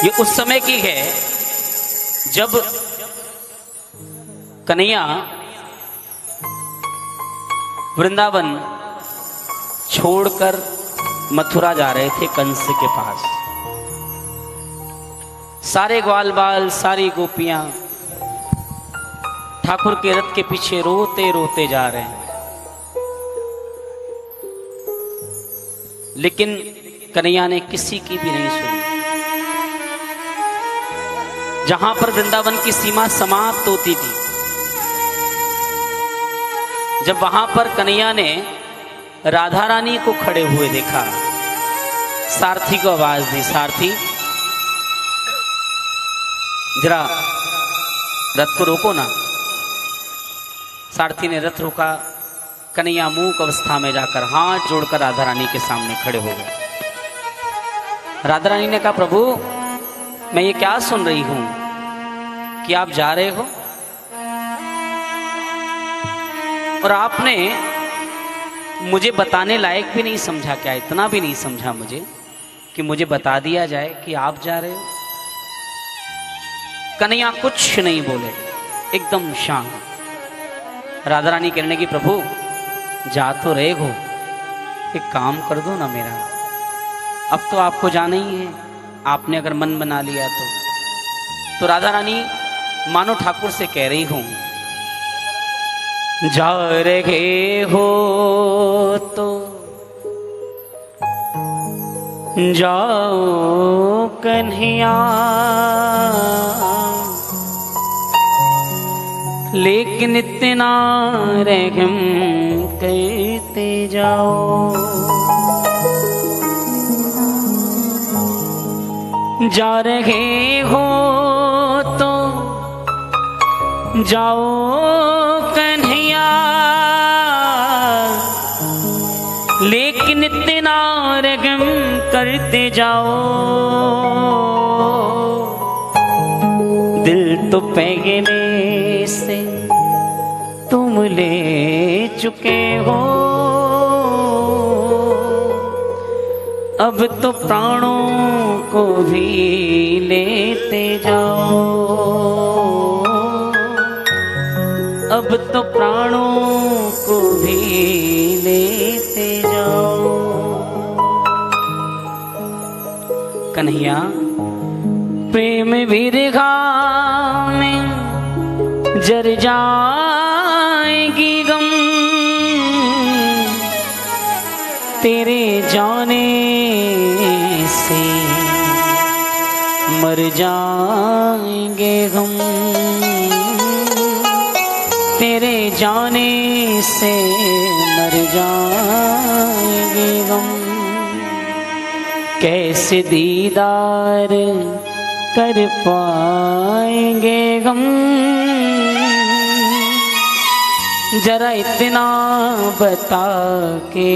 ये उस समय की है जब कन्हैया वृंदावन छोड़कर मथुरा जा रहे थे कंस के पास। सारे ग्वाल बाल, सारी गोपियां ठाकुर के रथ के पीछे रोते रोते जा रहे हैं, लेकिन कन्हैया ने किसी की भी नहीं सुनी। जहां पर वृंदावन की सीमा समाप्त होती थी, जब वहां पर कन्हैया ने राधा रानी को खड़े हुए देखा, सारथी को आवाज दी, सारथी जरा रथ को रोको ना। सारथी ने रथ रोका। कन्हैया मूक अवस्था में जाकर हाथ जोड़कर राधा रानी के सामने खड़े हो गए। राधा रानी ने कहा, प्रभु मैं ये क्या सुन रही हूं कि आप जा रहे हो और आपने मुझे बताने लायक भी नहीं समझा, क्या इतना भी नहीं समझा मुझे कि मुझे बता दिया जाए कि आप जा रहे हो। कन्हैया कुछ नहीं बोले, एकदम शांत। राधा रानी कहने लगी, प्रभु जा तो रहे हो, एक काम कर दो ना मेरा, अब तो आपको जाना ही है, आपने अगर मन बना लिया तो राधा रानी मानो ठाकुर से कह रही हूं, जा रहे हो तो जाओ कन्हैया, लेकिन इतना रहम करते जाओ। जा रहे हो तो जाओ कन्हैया, लेकिन इतना रहम करते जाओ। दिल तो पहले से तुम ले चुके हो, अब तो प्राणों को भी लेते जाओ, अब तो प्राणों को भी लेते जाओ। कन्हैया प्रेम विरहा में जर जाएगी गम, तेरे जाने से मर जाएंगे हम, तेरे जाने से मर जाएंगे हम। कैसे दीदार कर पाएंगे हम, जरा इतना बता के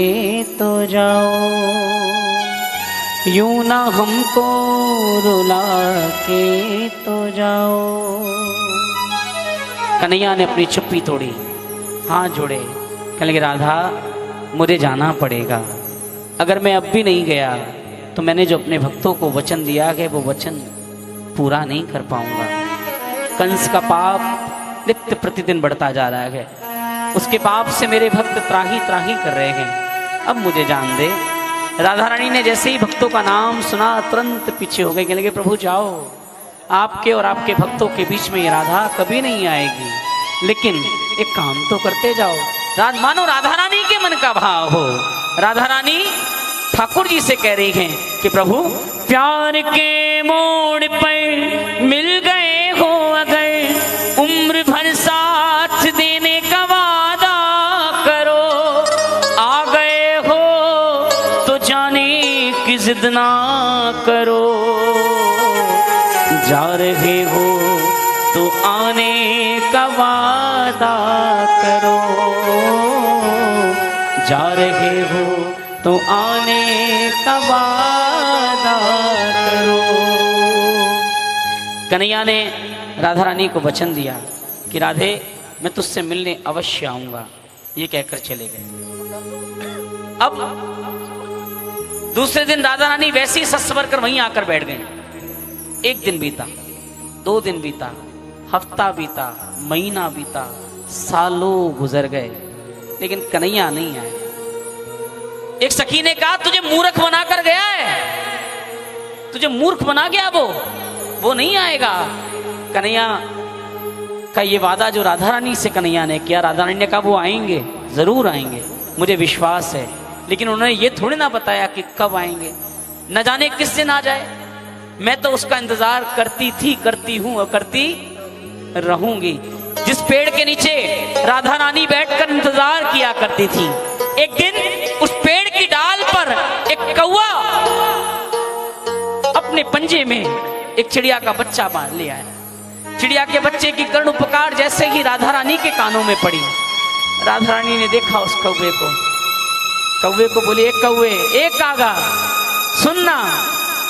तो जाओ, यूं ना हमको रुला के तो जाओ। कन्हैया ने अपनी चुप्पी तोड़ी, हाथ जोड़े, कहने लगे, राधा मुझे जाना पड़ेगा, अगर मैं अब भी नहीं गया तो मैंने जो अपने भक्तों को वचन दिया है वो वचन पूरा नहीं कर पाऊंगा। कंस का पाप नित्य प्रतिदिन बढ़ता जा रहा है, उसके पाप से मेरे भक्त त्राही त्राही कर रहे हैं, अब मुझे जान दे। राधा रानी ने जैसे ही भक्तों का नाम सुना तुरंत पीछे हो गए, कहने लगे, प्रभु जाओ, आपके और आपके भक्तों के बीच में ये राधा कभी नहीं आएगी, लेकिन एक काम तो करते जाओ। मानो राधा रानी के मन का भाव हो। राधा रानी ठाकुर जी से कह रही हैं कि प्रभु प्यार के मोड़ पर मिल गए हो, अगर उम्र भर साथ देने का वादा करो, आ गए हो तो जाने की जिद ना करो, जा रहे हो तो आने का वादा करो, जा रहे हो तो आने का वादा करो। कन्हैया ने राधा रानी को वचन दिया कि राधे मैं तुझसे मिलने अवश्य आऊंगा, ये कहकर चले गए। अब दूसरे दिन राधा रानी वैसे ही सस सवर कर वहीं आकर बैठ गए। एक दिन बीता, 2 दिन बीता, हफ्ता बीता, महीना बीता, सालों गुजर गए, लेकिन कन्हैया नहीं आया। एक सखी ने कहा तुझे मूर्ख बनाकर गया है, तुझे मूर्ख बना गया वो नहीं आएगा। कन्हैया का ये वादा जो राधा रानी से कन्हैया ने किया, राधा रानी ने कहा वो आएंगे, जरूर आएंगे, मुझे विश्वास है। लेकिन उन्होंने ये थोड़ी ना बताया कि कब आएंगे, न जाने किस दिन आ जाए। मैं तो उसका इंतजार करती थी, करती हूं और करती रहूंगी। जिस पेड़ के नीचे राधा रानी बैठकर इंतजार किया करती थी, एक दिन उस पेड़ की डाल पर एक कौवा अपने पंजे में एक चिड़िया का बच्चा बांध ले आया। चिड़िया के बच्चे की कर्ण पुकार जैसे ही राधा रानी के कानों में पड़ी, राधा रानी ने देखा उस कौवे को बोली, एक कौवे, एक कागा, सुनना,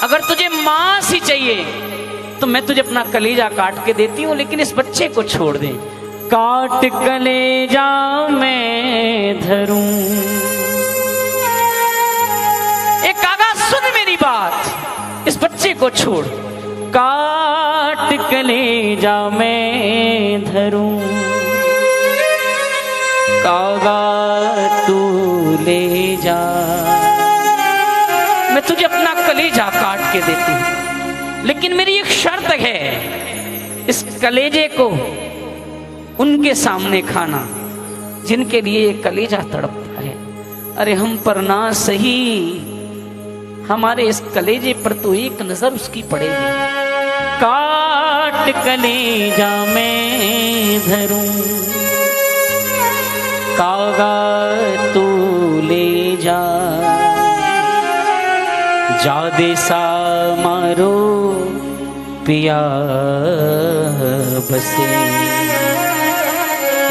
अगर तुझे मांस ही चाहिए तो मैं तुझे अपना कलेजा काट के देती हूं, लेकिन इस बच्चे को छोड़ दे। काट कलेजा मैं धरूं। एक कागा सुन मेरी बात, इस बच्चे को छोड़। काट कलेजा मैं धरूं, कागा तू ले जा, मैं तुझे अपना कलेजा काट के देती हूं, लेकिन मेरी एक शर्त है, इस कलेजे को उनके सामने खाना जिनके लिए कलेजा तड़पता है। अरे हम पर ना सही, हमारे इस कलेजे पर तो एक नजर उसकी पड़ेगी। काट कलेजा मैं धरूं, कागा तू ले जा, जादे सा मारो पिया बसे,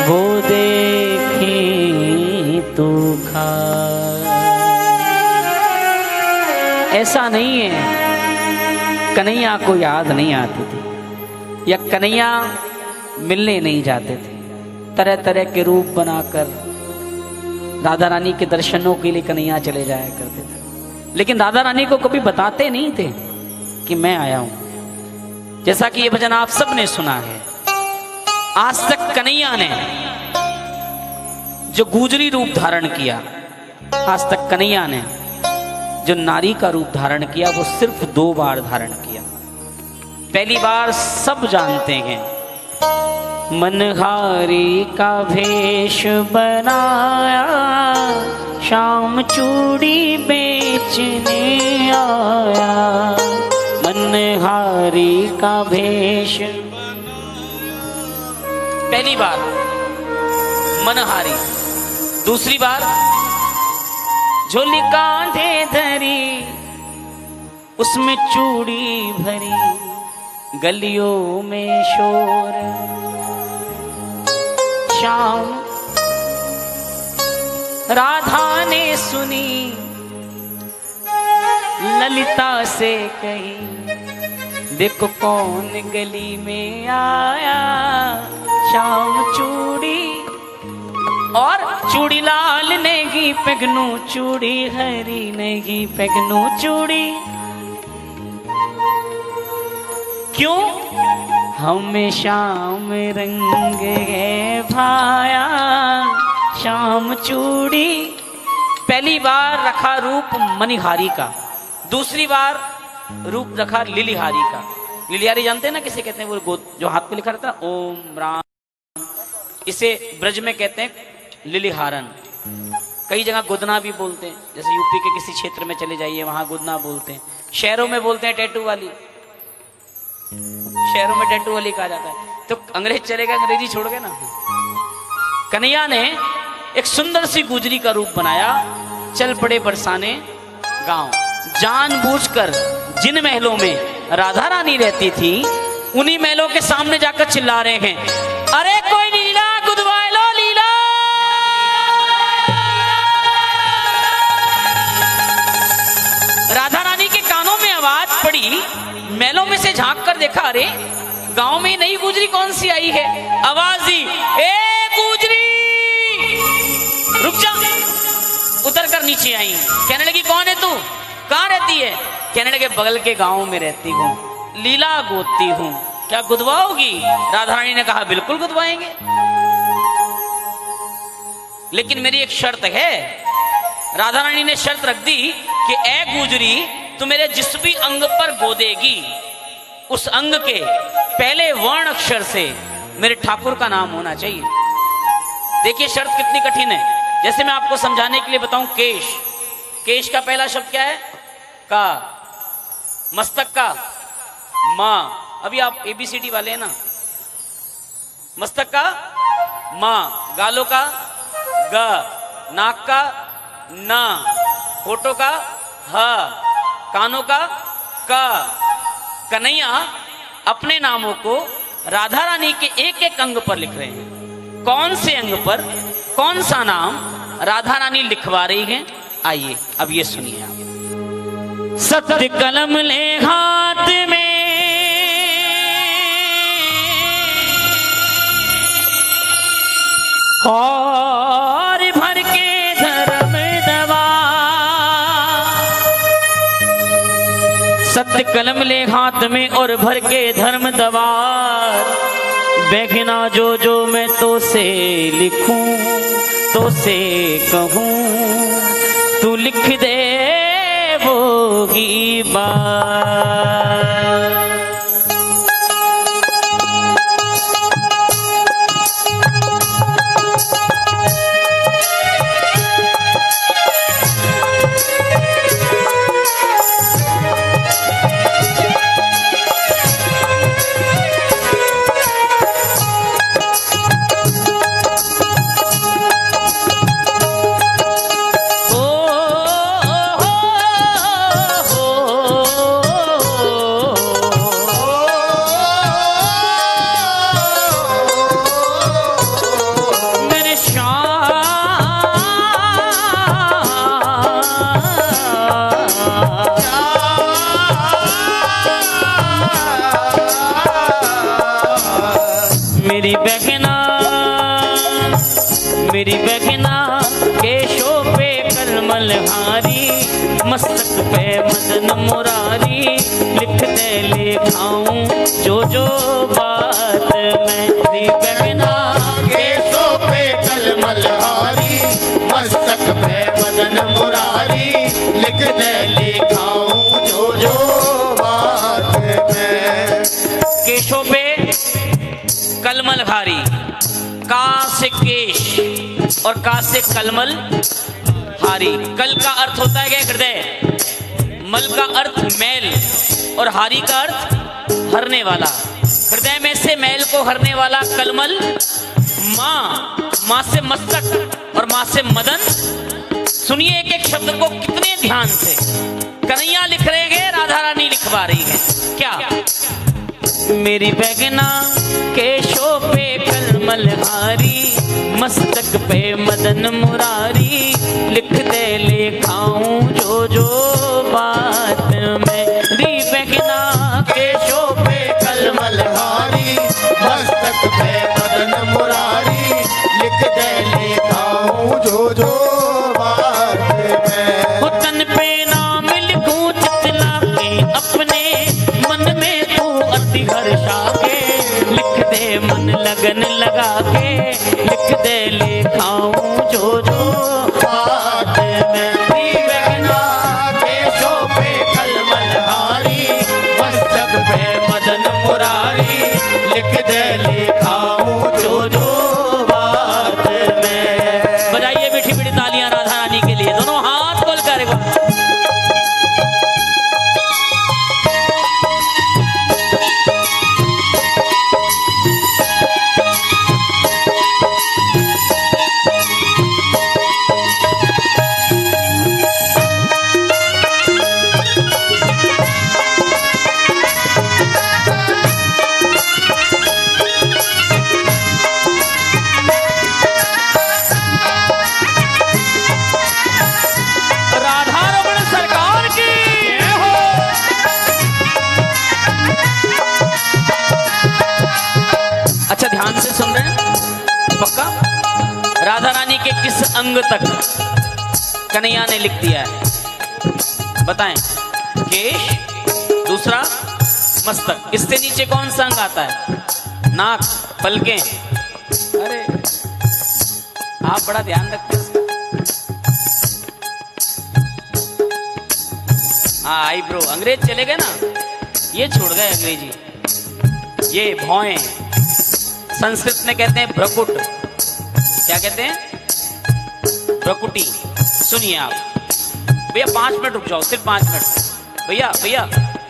वो देखे तू खा। ऐसा नहीं है कन्हैया को याद नहीं आती थी, या कन्हैया मिलने नहीं जाते थे। तरह तरह के रूप बनाकर राधा रानी के दर्शनों के लिए कन्हैया चले जाया करते थे, लेकिन राधा रानी को कभी बताते नहीं थे कि मैं आया हूं। जैसा कि ये भजन आप सब ने सुना है, आज तक कन्हैया ने जो गुजरी रूप धारण किया, आज तक कन्हैया ने जो नारी का रूप धारण किया, वो सिर्फ 2 बार धारण किया। पहली बार सब जानते हैं, मनहारी का भेष बनाया, शाम चूड़ी बेचने आया। मनहारी का भेष, पहली बार मनहारी। दूसरी बार झोली कांधे धरी, उसमें चूड़ी भरी, गलियों में शोर। शाम राधा ने सुनी, ललिता से कही, देखो कौन गली में आया, शाम चूड़ी और चूड़ी लाल नेगी पहनू, चूड़ी हरी नेगी पहनू चूड़ी। क्यों? हमें शाम रंग है भाया, शाम चूड़ी। पहली बार रखा रूप मणिहारी का, दूसरी बार रूप रखा लिलिहारी का। लिलिहारी जानते हैं ना किसे कहते हैं? वो जो हाथ पे लिखा रहता है ओम राम, इसे ब्रज में कहते हैं लिलिहारन। कई जगह गुदना भी बोलते हैं, जैसे यूपी के किसी क्षेत्र में चले जाइए वहां गुदना बोलते हैं। शहरों में बोलते हैं टैटू वाली, शहरों में टैटू वाली कहा जाता है। तो अंग्रेज चलेगा, अंग्रेजी छोड़ गए ना। कन्हैया ने एक सुंदर सी गुजरी का रूप बनाया, चल पड़े बरसाने गांव। जानबूझकर जिन महलों में राधा रानी रहती थी, उन्हीं महलों के सामने जाकर चिल्ला रहे हैं, अरे कोई लीला गुदवाए लो लीला। राधा रानी के कानों में आवाज पड़ी, महलों में से झांक कर देखा, अरे गांव में नई गुजरी कौन सी आई है। आवाज दी, ए गुजरी रुक जा। उतर कर नीचे आई, कहने लगी कौन है तू, कहां रहती है? कहने लगे बगल के गांव में रहती हूँ। लीला गोदती हूं, क्या गुदवाओगी? राधा रानी ने कहा बिल्कुल गुदवाएंगे, लेकिन मेरी एक शर्त है। राधा रानी ने शर्त रख दी कि ए गुजरी, तू मेरे जिस भी अंग पर गोदेगी उस अंग के पहले वर्ण अक्षर से मेरे ठाकुर का नाम होना चाहिए। देखिए शर्त कितनी कठिन है। जैसे मैं आपको समझाने के लिए बताऊं, केश, केश का पहला शब्द क्या है? का। मस्तक का मां। अभी आप एबीसीडी वाले हैं ना। मस्तक का मां, गालों का ग, नाक का ना, होठों का ह, कानों का क। कन्हैया अपने नामों को राधा रानी के एक एक अंग पर लिख रहे हैं। कौन से अंग पर कौन सा नाम राधा रानी लिखवा रही हैं, आइए अब ये सुनिए आप। सत्य कलम ले हाथ में, और भर के धर्म दवा। सत्य कलम ले हाथ में और भर के धर्म दवार। बेगना जो जो मैं तो से लिखूं तो से कहूं, तू लिख दे वो ही बात। मेरी बहना केशों पे कलमल हारी, मस्तक पे मदन मुरारी, लिख दे लिखाऊं जो जो बात। मेरी बहना केशों पे कलमल हारी, मस्तक पे मदन मुरारी, लिख दे लिखाऊं जो जो बात मैं। केशों पे कलमल हारी, का से केश और का से कलमल हारी। कल का अर्थ होता है हृदय, मल का अर्थ मैल और हारी का अर्थ हरने वाला। हृदय में से मैल को हरने वाला कलमल। माँ, माँ से मस्तक और माँ से मदन। सुनिए एक एक शब्द को कितने ध्यान से। कन्हैया लिख रहे हैं, राधा रानी लिखवा रही है। क्या? मेरी बैगना केशों पे कलमल हारी, मस्तक पे मदन मुरारी, लिख दे लिखाऊं जो जो बात। मेरी बैगना केशों पे कलमल हारी, मस्तक पे मदन मुरारी, लिख दे लिखाऊं जो जो बात मैं। तन पे नाम लिखूं चितला के अपने, मन में तू अति हर्षा के, लिख दे मन लगन लगा के, लिख दे लिखाऊं जो जो बात मैं। बैगना केशों पे कलमल हारी, मस्तक पे मदन मुरारी, लिख दे लिखाऊं जो जो बात मैं। बजाइए मीठी मीठी तालियां राधा रानी के लिए, दोनों हाथ खोल कर। अच्छा ध्यान से सुन रहे हैं पक्का? राधा रानी के किस अंग तक कन्हैया ने लिख दिया है बताएं? केश, दूसरा मस्तक, इससे नीचे कौन सा अंग आता है? नाक, पलकें। अरे आप बड़ा ध्यान रखते हैं इसका। हाँ, आईब्रो। अंग्रेज चले गए ना, ये छोड़ गए अंग्रेजी। ये भौएं, संस्कृत में कहते हैं भ्रकुट। क्या कहते हैं? भ्रकुटी। सुनिए आप भैया, 5 मिनट रुक जाओ, सिर्फ 5 मिनट भैया, भैया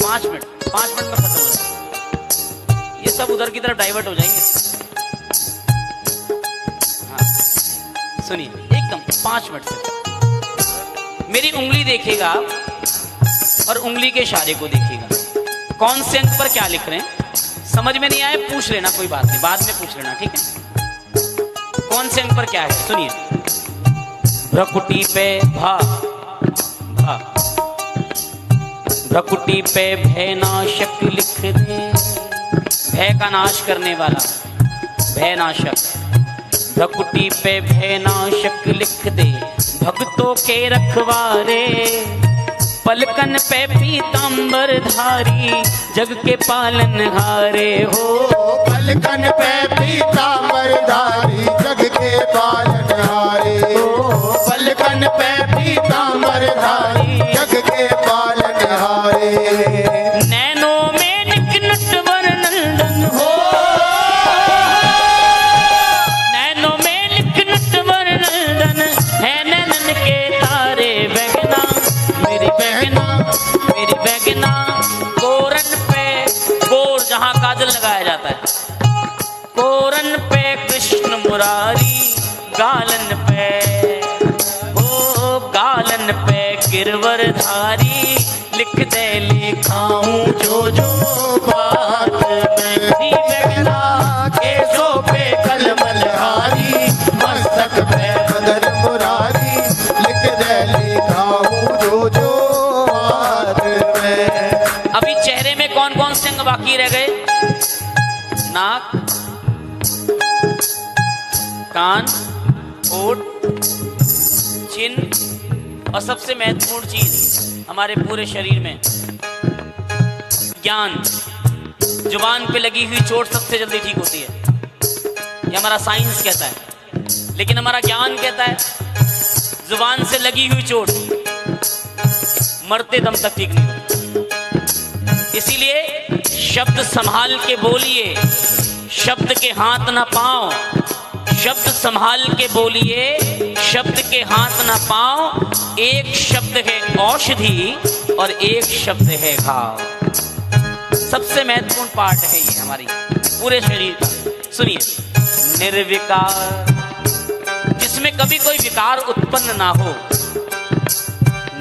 5 मिनट, 5 मिनट में खत्म हो जाए। ये सब उधर की तरफ डाइवर्ट हो जाएंगे। हाँ सुनिए, एकदम 5 मिनट से मेरी उंगली देखिएगा और उंगली के इशारे को देखिएगा। कौन से अंक पर क्या लिख रहे हैं? समझ में नहीं आए पूछ लेना, कोई बात नहीं, बाद में पूछ लेना, ठीक है? कौन से अंक पर क्या है सुनिए। भ्रकुटी पे भा, भा, भ्रकुटी पे भय नाशक लिख दे। भय का नाश करने वाला, भय नाशक। भ्रकुटी पे भय नाशक लिख दे, भक्तों के रखवारे। पलकन पे पीतांबर धारी, जग के पालनहारे हो। पलकन पे पीतांबर धारी, जग के पालनहारे हो। पलकन पे पीतांबर धारी, जग के पालनहारे। नैनों में निकनटवर नंदन हो। नैनों में निकनटवर नंदन है, नैनन के तारे। बहना मेरी बहना, मेरी बहना। कोरन पे, कोर जहां काजल लगाया जाता है, कोरन पे कृष्ण मुरारी। गालन पे, ओ गालन पे गिरवरधारी। लिख दे लिखाऊं जो जो बात मेरी बहना। केसों पे कलमलहारी, मस्तक पे मदन मुरारी। लिख दे लिखाऊं जो जो बात में। अभी चेहरे में कौन कौन से अंग बाकी रह गए? नाक, कान, होठ, चिन्ह और सबसे महत्वपूर्ण चीज हमारे पूरे शरीर में ज्ञान। जुबान पे लगी हुई चोट सबसे जल्दी ठीक होती है, ये हमारा साइंस कहता है। लेकिन हमारा ज्ञान कहता है जुबान से लगी हुई चोट मरते दम तक ठीक नहीं होती। इसीलिए शब्द संभाल के बोलिए, शब्द के हाथ ना पांव। शब्द संभाल के बोलिए, शब्द के हाथ ना पांव। एक शब्द है औषधि और एक शब्द है घाव। सबसे महत्वपूर्ण पार्ट है ये हमारी पूरे शरीर का। सुनिए, निर्विकार, जिसमें कभी कोई विकार उत्पन्न ना हो।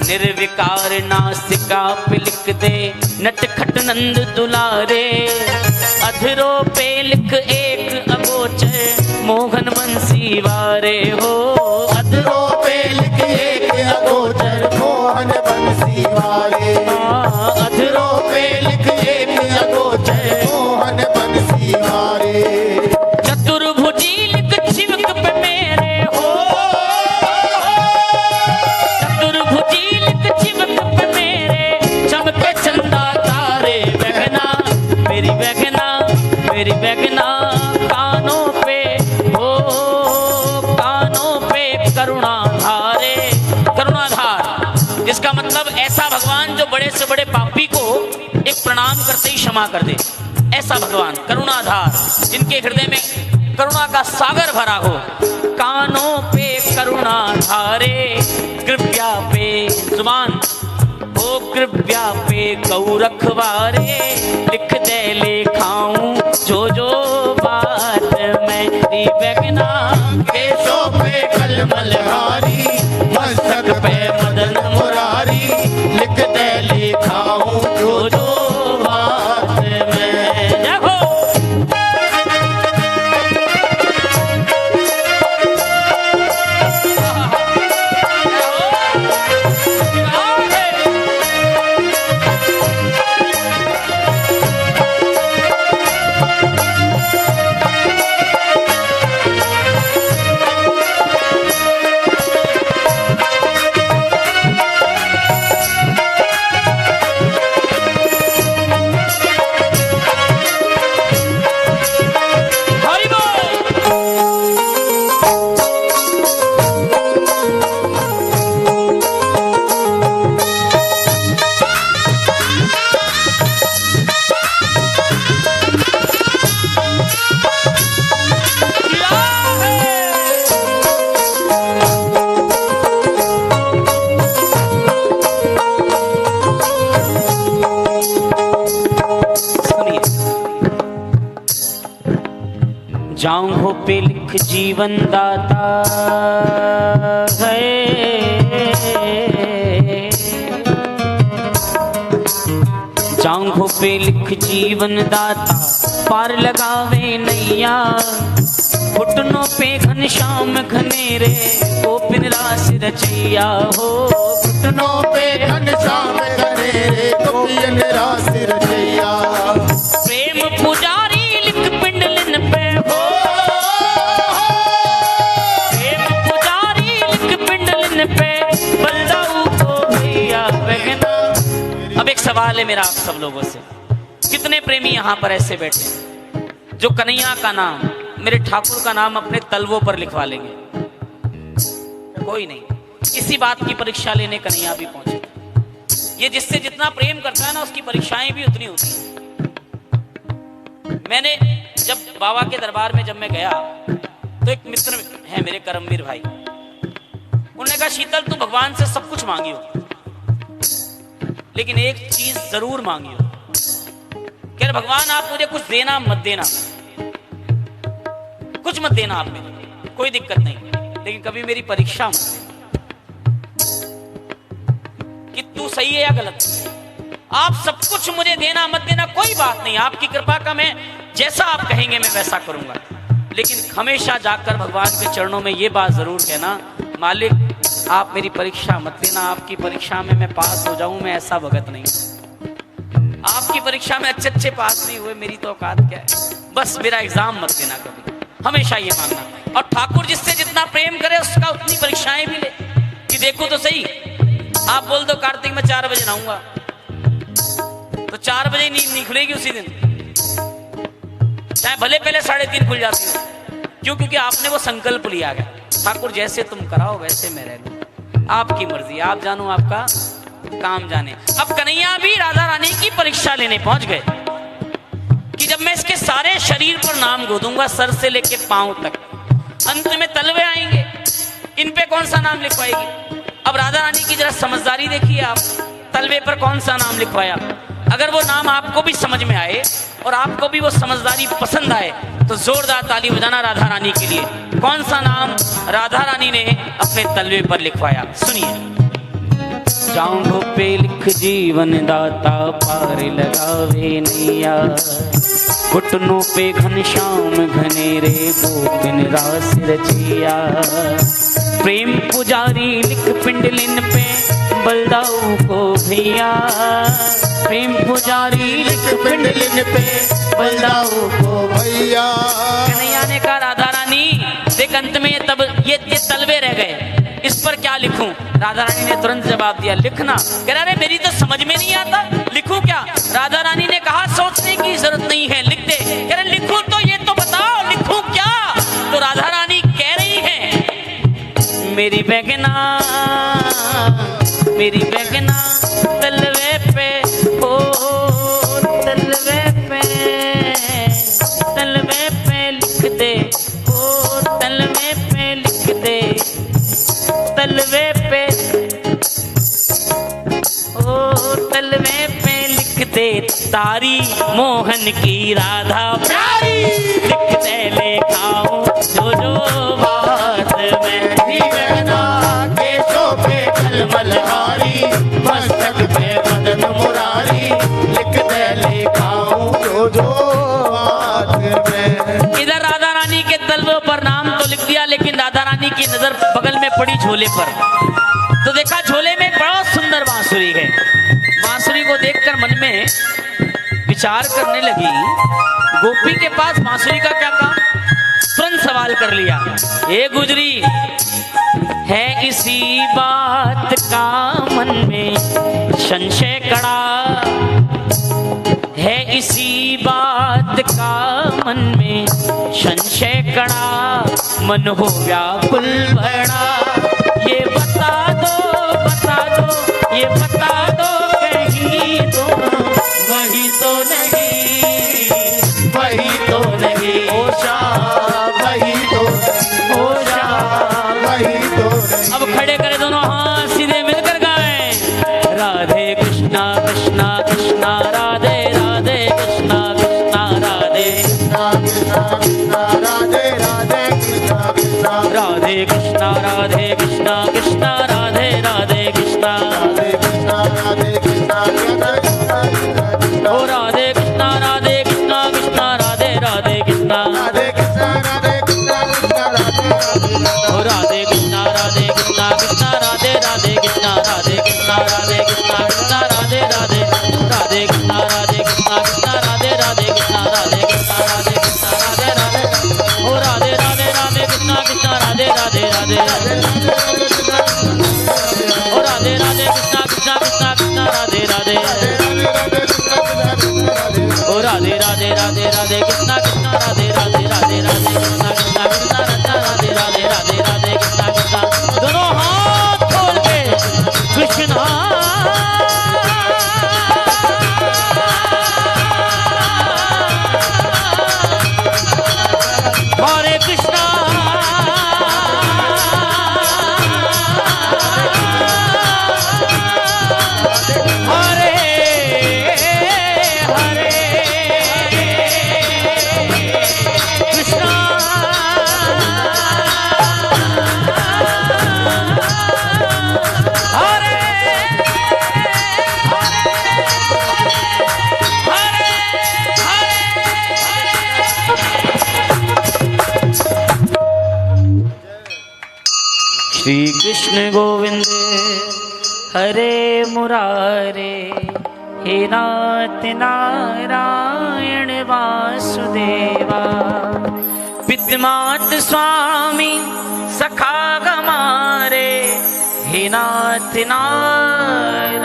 निर्विकार नासिका पे लिख दे, नटखट नंद दुलारे। अधरों पे लिख एक अगोचर, मोहन बंसी वारे हो। अधरों पे लिख एक अगोचर, मोहन बंसी वारे। अधरों पे लिख एक अगोचर, मोहन बंसी वारे। चतुर्भुजी लिख चिवक पे मेरे हो। चतुर्भुजी लिख चिवक पे मेरे, चमके चंदा तारे। बहना मेरी बहना, मेरी बहना। कानों पे हो, कानों पे करुणाधारे। करुणाधार, जिसका मतलब ऐसा भगवान जो बड़े से बड़े पापी को एक प्रणाम करते ही क्षमा कर दे। ऐसा भगवान करुणाधार, जिनके हृदय में करुणा का सागर भरा हो। कानों पे करुणाधारे, कृपया पे जुबान हो, कृपया पे गौ रखवारे। लिख दे लिखाऊं जो जो बात मेरी बहना। केसों पे कलमलहारी, मस्तक पे मदन मुरारी। लिख दे लिखाऊं जो जो बात में। देखो जाऊं पे लिख जीवन दाता है, जाऊं पे लिख जीवन दाता पार लगावे नैया, घुटनों पे घनश्याम घनेरे गोपिन रास रचैया हो, घुटनों पे घनश्याम घनेरे गोपिन रास रचैया, प्रेम पुजारी लिख पिंडलिन पे हो, प्रेम पुजारी लिख पिंडलिन पे बलदाऊ को भैया बहना। अब एक सवाल है मेरा आप सब लोगों से, कितने प्रेमी यहाँ पर ऐसे बैठे हैं जो कन्हैया का नाम, मेरे ठाकुर का नाम अपने तलवों पर लिखवा लेंगे? कोई नहीं। इसी बात की परीक्षा लेने कन्हैया भी पहुंचे। ये जिससे जितना प्रेम करता है ना उसकी परीक्षाएं भी उतनी होती हैं। मैंने जब बाबा के दरबार में जब मैं गया तो एक मित्र है मेरे करमवीर भाई, उन्होंने कहा शीतल तू भगवान से सब कुछ मांगियो लेकिन एक चीज जरूर मांगियो, कह रहे भगवान आप मुझे कुछ देना मत देना, कुछ मत देना आप मेरे, कोई दिक्कत नहीं, लेकिन कभी मेरी परीक्षा मत देना कि तू सही है या गलत। आप सब कुछ मुझे देना मत देना कोई बात नहीं, आपकी कृपा का मैं जैसा आप कहेंगे मैं वैसा करूंगा, लेकिन हमेशा जाकर भगवान के चरणों में ये बात जरूर कहना मालिक आप मेरी परीक्षा मत लेना, आपकी परीक्षा में मैं पास हो जाऊं, मैं ऐसा भगत नहीं, आपकी परीक्षा में अच्छे अच्छे पास नहीं हुए मेरी तो औकात क्या है, बस मेरा एग्जाम मत देना कभी, हमेशा ये मांगना। और ठाकुर जिससे जितना प्रेम करे उसका उतनी परीक्षाएं भी ले कि देखो तो सही, आप बोल दो कार्तिक में 4 बजे नहाऊंगा तो 4 बजे नींद नहीं खुलेगी उसी दिन, चाहे भले पहले 3:30 खुल जाती हो, क्यों? क्योंकि आपने वो संकल्प लिया गया ठाकुर जैसे तुम कराओ वैसे मैं रह लूं, आपकी मर्जी, आप जानो आपका काम जाने। अब कन्हैया भी राधा रानी की परीक्षा लेने पहुंच गए कि जब मैं इसके सारे शरीर पर नाम गोदूंगा सर से लेके पांव तक, अंत में तलवे आएंगे, इन पे कौन सा नाम लिखवाएगी? अब राधा रानी की जरा समझदारी देखिए आप, तलवे पर कौन सा नाम लिखवाया? अगर वो नाम आपको भी समझ में आए और आपको भी वो समझदारी पसंद आए तो जोरदार ताली बजाना राधा रानी के लिए। कौन सा नाम राधा रानी ने अपने तलवे पर लिखवाया, सुनिए। जाऊं पे लिख जीवन दाता पार लगावे नैया, घुटनों पे घनश्याम घनेरे गोपिन रास रचिया, प्रेम पुजारी लिख पिंडलिन पे बलदाऊ को भैया, प्रेम पुजारी लिख पिंडलिन पे बलदाऊ को भैया। कन्हैया ने कहा राधा रानी देख अंत में तब ये तलवे रह गए, इस पर क्या लिखूं? राधा रानी ने तुरंत जवाब दिया लिखना। कह रहा अरे मेरी तो समझ में नहीं आता, लिखूं क्या? राधा रानी ने कहा सोचने की जरूरत नहीं है, लिख दे। कह रहे लिखूं तो ये तो बताओ लिखूं क्या? तो राधा रानी कह रही है मेरी बेगना, मेरी बेगना तलवे पे हो, तलवे पे, तलवे पे लिख दे, ओ तलवे पे लिख दे, तलवे पे, ओ तलवे पे लिख दे तारी मोहन की राधा प्यारी, लिख दे लेखाऊं जो जो बात में, केशों पे कलमलहारी, मस्तक पे मदन मुरारी, लिख दे लिखाऊं जो जो बात में। इधर राधा रानी के तलवों पर नाम तो लिख दिया, लेकिन राधा रानी की नजर बगल में पड़ी झोले पर, तो देखा झोले में बहुत सुंदर बांसुरी है। बांसुरी को देखकर मन में विचार करने लगी गोपी के पास बांसुरी का क्या काम? तुरंत सवाल कर लिया, हे गुजरी है इसी बात का मन में संशय कड़ा, है इसी बात का मन में संशय कड़ा, मन हो व्याकुल भरा, ये बता दो, ये बता दो कहीं तो वही तो नहीं, वही तो नहीं, ओशा वही तो नहीं, ओशा वही तो नहीं। अब खड़े करे दोनों हाथ सीधे मिलकर गाएं, राधे कृष्णा कृष्णा कृष्णा राधे राधे, कृष्णा कृष्णा राधे, कृष्णा कृष्णा कृष्णा राधे कृष्णा राधे कृष्णा कृष्णा राधे राधे कृष्णा राधे कृष्णा राधे कृष्णा ओ राधे कृष्णा कृष्णा राधे राधे कृष्णा राधे कृष्णा राधे कृष्णा कृष्णा राधे ओ राधे कृष्णा कृष्णा राधे राधे कृष्णा राधे कृष्णा कृष्णा राधे राधे राधे कृष्णा कृष्णा राधे राधे कृष्णा कृष्णा राधे राधे ओ राधे कृष्णा राधे राधे राधे ओ राधे कृष्णा कृष्णा राधे राधे ओ राधे राधे कृष्णा राधे राधे राधे कृष्णा राधे राधे राधे कृष्णा दोनों हाथ खोल के कृष्णा हरे कृष्णा हरे हरे कृष्णा हरे श्री कृष्ण गोविंद हरे मुरारे हे नाथ नारायण वासुदेवा पितृमात स्वामी सखा गमारे हे नाथ नारायण